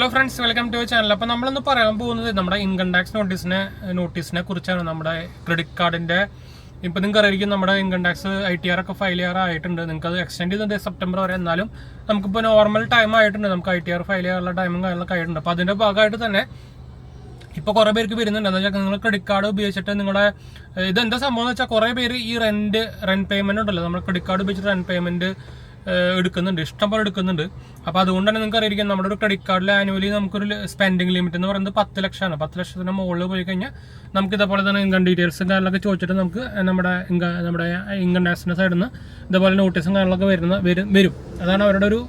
Hello friends, welcome to channel. അപ്പോൾ നമ്മളിന്ന് പറയാൻ പോകുന്നത് നമ്മുടെ ഇൻകം ടാക്സ് നോട്ടീസിനെ കുറിച്ചാണ്. നമ്മുടെ ക്രെഡിറ്റ് കാർഡിൻ്റെ ഇപ്പോൾ നിങ്ങൾക്ക് അറിയായിരിക്കും, നമ്മുടെ ഇൻകം ടാക്സ് ITR ഒക്കെ ഫയൽ ചെയ്യാറായിട്ടുണ്ട്. നിങ്ങൾക്ക് അത് എക്സ്റ്റെൻഡ് ചെയ്തിട്ടുണ്ട് സെപ്റ്റംബർ വരെ. എന്നാലും നമുക്കിപ്പോൾ നോർമൽ ടൈം ആയിട്ടുണ്ട്, നമുക്ക് ITR ഫയൽ ചെയ്യാനുള്ള ടൈമും കാര്യങ്ങളൊക്കെ ആയിട്ടുണ്ട്. അപ്പോൾ അതിൻ്റെ ഭാഗമായിട്ട് തന്നെ ഇപ്പോൾ കുറേ പേർക്ക് വരുന്നുണ്ട്. എന്താ വെച്ചാൽ നിങ്ങൾ ക്രെഡിറ്റ് കാർഡ് ഉപയോഗിച്ചിട്ട് നിങ്ങളുടെ ഇതെന്താ സംഭവം എന്ന് വെച്ചാൽ, കുറേ പേര് ഈ റെൻറ്റ് പേയ്മെൻറ്റ് ഉണ്ടല്ലോ, നമ്മൾ ക്രെഡിറ്റ് കാർഡ് ഉപയോഗിച്ചിട്ട് റെൻറ്റ് പേയ്മെൻറ്റ് എടുക്കുന്നുണ്ട്, ഇഷ്ടംപോലെ എടുക്കുന്നുണ്ട്. അപ്പോൾ അതുകൊണ്ട് തന്നെ നിങ്ങൾക്ക് അറിയാം, നമ്മുടെ ഒരു ക്രെഡിറ്റ് കാർഡിൽ ആനുവലി നമുക്കൊരു സ്പെൻഡിങ് ലിമിറ്റ് എന്ന് പറയുന്നത് 10 ലക്ഷമാണ്. 10 ലക്ഷത്തിന് മുകളിൽ പോയി കഴിഞ്ഞാൽ നമുക്ക് ഇതേപോലെ തന്നെ ഇൻകം ഡീറ്റെയിൽസും കാര്യങ്ങളൊക്കെ ചോദിച്ചിട്ട് നമുക്ക് നമ്മുടെ ഇൻകം ടാക്സിൻ്റെ സൈഡിൽ നിന്ന് ഇതേപോലെ നോട്ടീസും കാര്യങ്ങളൊക്കെ വരും. അതാണ് അവരുടെ ഒരു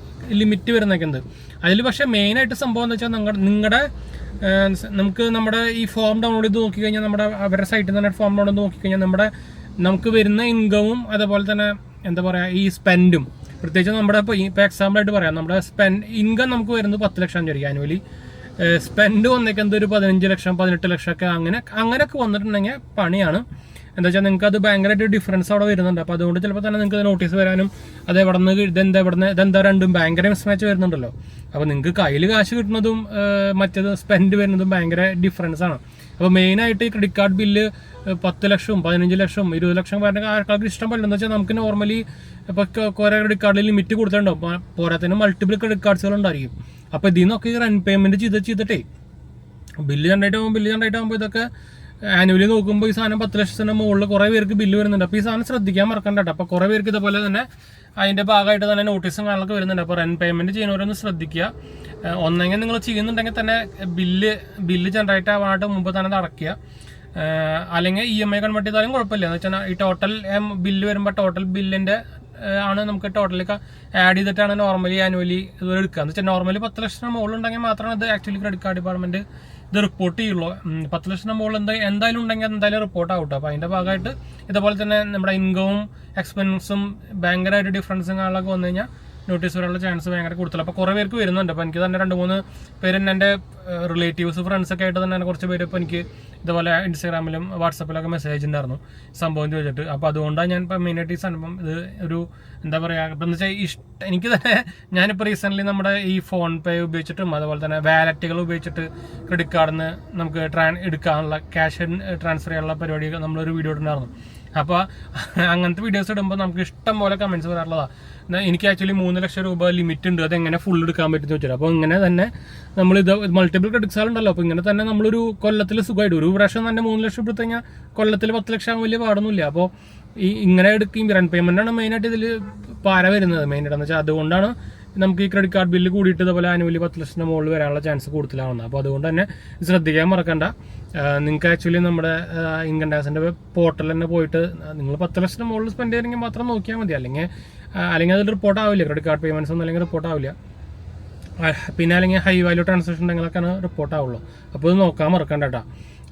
ലിമിറ്റ് വരുന്നേക്കുന്നത്. അതിൽ പക്ഷേ മെയിനായിട്ട് സംഭവം എന്ന് വെച്ചാൽ, നിങ്ങളുടെ നമുക്ക് നമ്മുടെ ഈ ഫോം ഡൗൺലോഡ് ചെയ്ത് നോക്കിക്കഴിഞ്ഞാൽ, അവരുടെ സൈറ്റിൽ തന്നെ ഫോം ഡൗൺലോഡ് ചെയ്ത് നോക്കിക്കഴിഞ്ഞാൽ നമുക്ക് വരുന്ന ഇൻകവും അതേപോലെ തന്നെ എന്താ പറയുക, ഈ സ്പെൻഡും പ്രത്യേകിച്ച് നമ്മുടെ ഇപ്പോൾ എക്സാമ്പിളായിട്ട് പറയാം, നമ്മുടെ ഇൻകം നമുക്ക് വരുന്നത് 10 ലക്ഷം വിചാരിക്കും ആനുവലി. സ്പെൻഡ് വന്നേക്കുന്നത് ഒരു 15 ലക്ഷം 18 ലക്ഷമൊക്കെ അങ്ങനെയൊക്കെ വന്നിട്ടുണ്ടെങ്കിൽ പണിയാണ്. എന്താ വെച്ചാൽ നിങ്ങൾക്ക് അത് ഭയങ്കരമായിട്ട് ഡിഫറൻസ് അവിടെ വരുന്നുണ്ട്. അപ്പോൾ അതുകൊണ്ട് ചിലപ്പോൾ തന്നെ നിങ്ങൾക്ക് നോട്ടീസ് വരാനും അത് ഇതെന്താ രണ്ടും ഭയങ്കര മിസ്മാച്ച് വരുന്നുണ്ടല്ലോ. അപ്പോൾ നിങ്ങൾക്ക് കയ്യിൽ കാശ് കിട്ടുന്നതും മറ്റേത് സ്പെൻഡ് വരുന്നതും ഭയങ്കര ഡിഫറൻസ് ആണ്. അപ്പോൾ മെയിനായിട്ട് ഈ ക്രെഡിറ്റ് കാർഡ് ബില്ല് 10 ലക്ഷവും 15 ലക്ഷവും 20 ലക്ഷം പറഞ്ഞ ആൾക്കാർക്ക് ഇഷ്ടം പറ്റില്ലെന്ന് വെച്ചാൽ, നമുക്ക് നോർമലി ഇപ്പോൾ കുറേ ക്രെഡിറ്റ് കാർഡിൽ ലിമിറ്റ് കൊടുത്തിട്ടുണ്ടാവും. പോരാത്തതിന് മൾട്ടിപ്പിൾ ക്രെഡിറ്റ് കാർഡ്സുകൾ ഉണ്ടായിരിക്കും. അപ്പോൾ ഇതിൽ നിന്നൊക്കെ ഈ റൺ പേയ്മെൻറ്റ് ചെയ്തിട്ടേ ബില്ല് ജനറേറ്റ് ആകുമ്പോൾ ഇതൊക്കെ ആനുവലി നോക്കുമ്പോൾ ഈ സാധനം 10 ലക്ഷത്തിന് മുകളിൽ കുറേ പേർക്ക് ബില്ല് വരുന്നുണ്ട്. അപ്പോൾ ഈ സാധനം ശ്രദ്ധിക്കാൻ മറക്കണ്ട കേട്ടോ. അപ്പോൾ കുറേ പേർക്ക് ഇതുപോലെ തന്നെ അതിൻ്റെ ഭാഗമായിട്ട് തന്നെ നോട്ടീസും കാര്യങ്ങളൊക്കെ വരുന്നുണ്ട്. അപ്പോൾ റൺ പേയ്മെൻറ്റ് ചെയ്യുന്നവരൊന്ന് ശ്രദ്ധിക്കുക. ഒന്നെങ്കിൽ നിങ്ങൾ ചെയ്യുന്നുണ്ടെങ്കിൽ തന്നെ ബില്ല് ജനറേറ്റ് ആവാനായിട്ട് മുമ്പ് തന്നെ അടയ്ക്കുക. അല്ലെങ്കിൽ EMI കൺവേർട്ട് ചെയ്താലും കുഴപ്പമില്ല. എന്ന് വെച്ചാൽ ഈ ടോട്ടൽ ബില്ല് വരുമ്പോൾ ടോട്ടൽ ബില്ലിൻ്റെ ആണ് നമുക്ക് ടോട്ടലൊക്കെ ആഡ് ചെയ്തിട്ടാണ് നോർമലി ആനുവലി ഇതുവരെ എടുക്കുക. എന്ന് വെച്ചാൽ നോർമലി 10 ലക്ഷത്തിന് മുകളിലുണ്ടെങ്കിൽ മാത്രമാണ് ഇത് ആക്ച്വലി ക്രെഡിറ്റ് കാർഡ് ഡിപ്പാർട്ട്മെൻറ്റ് ഇത് റിപ്പോർട്ട് ചെയ്യുള്ളൂ. 10 ലക്ഷത്തിന് മുകളിൽ എന്തായാലും ഉണ്ടെങ്കിൽ എന്തായാലും റിപ്പോർട്ട് ആവട്ടെ. അപ്പോൾ അതിൻ്റെ ഭാഗമായിട്ട് ഇതുപോലെ തന്നെ നമ്മുടെ ഇൻകവും എക്സ്പെൻസും ഭയങ്കരമായിട്ട് ഡിഫറൻസും കാര്യങ്ങളൊക്കെ വന്നു കഴിഞ്ഞാൽ നോട്ടീസ് വരാനുള്ള ചാൻസ് ഭയങ്കര കൂടുതലാണ്. അപ്പോൾ കുറേ പേർക്ക് വരുന്നുണ്ട്. അപ്പോൾ എനിക്ക് തന്നെ 2-3 പേര് എൻ്റെ റിലേറ്റീവ്സ് ഫ്രണ്ട്സൊക്കെ ആയിട്ട് തന്നെ കുറച്ച് പേര് ഇപ്പോൾ എനിക്ക് ഇതുപോലെ ഇൻസ്റ്റാഗ്രാമിലും വാട്സപ്പിലൊക്കെ മെസ്സേജ് ഉണ്ടായിരുന്നു സംഭവം ചോദിച്ചിട്ട്. അപ്പോൾ അതുകൊണ്ടാണ് ഞാൻ ഇപ്പോൾ മെയിനായിട്ട് ഈ സംഭവം ഇത് ഒരു എന്താ പറയുക, ഇപ്പം എന്ന് വെച്ചാൽ എനിക്ക് തന്നെ ഞാനിപ്പോൾ റീസെൻ്റ്ലി നമ്മുടെ ഈ ഫോൺ പേ ഉപയോഗിച്ചിട്ടും അതുപോലെ തന്നെ വാലറ്റുകൾ ഉപയോഗിച്ചിട്ട് ക്രെഡിറ്റ് കാർഡിൽ നിന്ന് നമുക്ക് എടുക്കാനുള്ള ക്യാഷ് ട്രാൻസ്ഫർ ചെയ്യാനുള്ള പരിപാടി നമ്മളൊരു വീഡിയോ ഇട്ടുണ്ടായിരുന്നു. അപ്പോൾ അങ്ങനത്തെ വീഡിയോസ് ഇടുമ്പോൾ നമുക്ക് ഇഷ്ടം പോലെ കമൻറ്റ്സ് വരാറുള്ളതാണ്. എനിക്ക് ആക്ച്വലി 3 ലക്ഷം രൂപ ലിമിറ്റ് ഉണ്ട്, അതെങ്ങനെ ഫുൾ എടുക്കാൻ പറ്റുമെന്ന് വെച്ചാൽ. അപ്പോൾ ഇങ്ങനെ തന്നെ നമ്മളിത് മൾട്ടിപ്പിൾ ക്രെഡിറ്റ് കാർഡ് ഉണ്ടല്ലോ. അപ്പോൾ ഇങ്ങനെ തന്നെ നമ്മളൊരു കൊല്ലത്തിൽ സുഖമായിട്ട് ഒരു പ്രാവശ്യം തന്നെ 3 ലക്ഷം എടുത്തു കഴിഞ്ഞാൽ കൊല്ലത്തിൽ 10 ലക്ഷം ആകും, വലിയ പാടൊന്നുമില്ല. അപ്പോൾ ഇങ്ങനെ എടുക്കുകയും റൺ പേയ്മെൻറ്റാണ് മെയിനായിട്ട് ഇതിൽ പാര വരുന്നത് മെയിനായിട്ടെന്ന് വെച്ചാൽ. അതുകൊണ്ടാണ് നമുക്ക് ഈ ക്രെഡിറ്റ് കാർഡ് ബില്ല് കൂടിയിട്ട് ഇതുപോലെ ആനുവലി 10 ലക്ഷത്തിന് മുകളിൽ വരാനുള്ള ചാൻസ് കൂടുതലാവുന്നത്. അപ്പോൾ അതുകൊണ്ട് തന്നെ ശ്രദ്ധിക്കാൻ മറക്കണ്ട. നിങ്ങൾക്ക് ആക്ച്വലി നമ്മുടെ ഇൻകം ടാക്സിൻ്റെ പോർട്ടൽ തന്നെ പോയിട്ട് നിങ്ങൾ 10 ലക്ഷത്തിന് മുകളിൽ സ്പെൻഡ് ചെയ്തെങ്കിൽ മാത്രം നോക്കിയാൽ മതി. അല്ലെങ്കിൽ അതിൽ റിപ്പോർട്ട് ആവില്ല, ക്രെഡിറ്റ് കാർഡ് പേയ്മെൻറ്റ്സ് ഒന്നും അല്ലെങ്കിൽ റിപ്പോർട്ട് ആവില്ല. പിന്നെ അല്ലെങ്കിൽ ഹൈ വാല്യൂ ട്രാൻസാക്ഷൻ ഉണ്ടെങ്കിലൊക്കെയാണ് റിപ്പോർട്ട് ആവുള്ളൂ. അപ്പോൾ ഇത് നോക്കാൻ മറക്കണ്ട കേട്ടോ.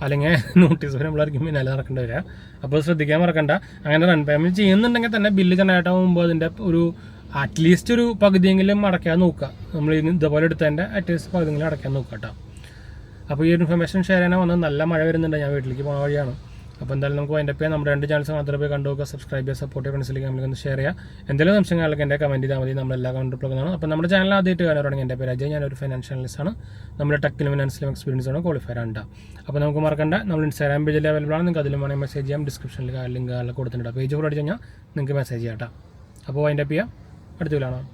അല്ലെങ്കിൽ നോട്ടീസ് നമ്മളായിരിക്കും പിന്നാലെ നടക്കേണ്ടി വരിക. അപ്പോൾ ശ്രദ്ധിക്കാൻ മറക്കണ്ട. അങ്ങനെ റൺ പേയ്മെൻറ്റ് ചെയ്യുന്നുണ്ടെങ്കിൽ തന്നെ ബില്ല് ജനറേറ്റ് ആകുമ്പോൾ അതിൻ്റെ ഒരു അറ്റ്ലീസ്റ്റ് ഒരു പകുതിയെങ്കിലും അടയ്ക്കാൻ നോക്കുക. നമ്മൾ ഇതുപോലെ എടുത്തതിൻ്റെ അറ്റ്ലീസ്റ്റ് പകുതിയെങ്കിലും അടയ്ക്കാൻ നോക്കുക കേട്ടോ. അപ്പോൾ ഈ ഒരു ഇൻഫർമേഷൻ ഷെയർ ചെയ്യാൻ വന്നത്, നല്ല മഴ വരുന്നുണ്ട്, ഞാൻ വീട്ടിലേക്ക് പോകുന്ന വഴിയാണ്. അപ്പോൾ എന്തായാലും നമുക്ക് അതിൻ്റെ പേര് നമ്മുടെ 2 ചാനൽസ് മാത്രമേ പോയി കണ്ടു നോക്കുക, സബ്സ്ക്രൈബ് ചെയ്യുക, സപ്പോർട്ട് ചെയ്യുക, ഫ്രണ്ട്സിലേക്ക് നമ്മളൊന്ന് ഷെയർ ചെയ്യുക. എന്തെങ്കിലും സംശയങ്ങളൊക്കെ എൻ്റെ കമൻറ്റ് ചെയ്താൽ മതി, നമ്മളെല്ലാം കണ്ടിട്ടുള്ളതാണ്. അപ്പോൾ നമ്മുടെ ചാനൽ ആദ്യമായിട്ട് കാണുകയാണെങ്കിൽ എൻ്റെ പേര് അജയ്, ഞാനൊരു ഫൈനാൻഷ്യൽ അനലിസ്റ്റാണ്. നമ്മുടെ ടെക്കിലും ഫിനാൻസിലും എക്സ്പീരിയൻസ് ആണ്, ക്വാളിഫൈഡ് ആണ്. അപ്പോൾ നമുക്ക് മറക്കണ്ട, നമ്മൾ ഇൻസ്റ്റാഗ്രാം പേജിൽ അവൈലബിൾ ആണ്. നിങ്ങൾക്ക് അതിലും വേണമെങ്കിൽ മെസ്സേജ് ചെയ്യാം. ഡിസ്ക്രിപ്ഷനിൽ ലിങ്ക് കൊടുത്തിട്ടുണ്ട്. പേജ് ഫോളോ അടിച്ച് കഴിഞ്ഞാൽ നിങ്ങൾക്ക് മെസ്സേജ് ചെയ്യാം കേട്ടോ. അപ്പോൾ അതിൻ്റെ ചെയ്യാം, അടുത്ത വീഡിയോ കാണാം.